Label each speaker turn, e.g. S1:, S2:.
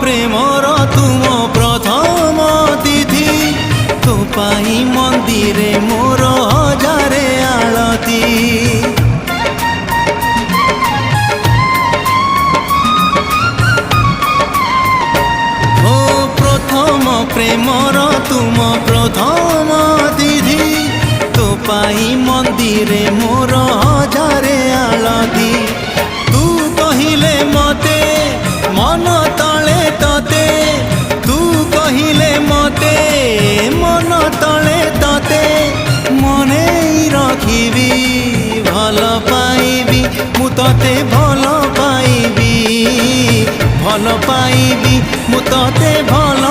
S1: Premiere तुम प्रथम तिथि तो पाई मंदिरे मोर हजारे आलती ओ प्रथम प्रेमर तुम प्रथम तिथि तो पाई मंदिरे मोर हजारे आलती तू कहिले मते मन तले तते तू कहिले मते मन तले तते मने रखिबी भल पाइबी मु तते भल पाइबी मु तते भल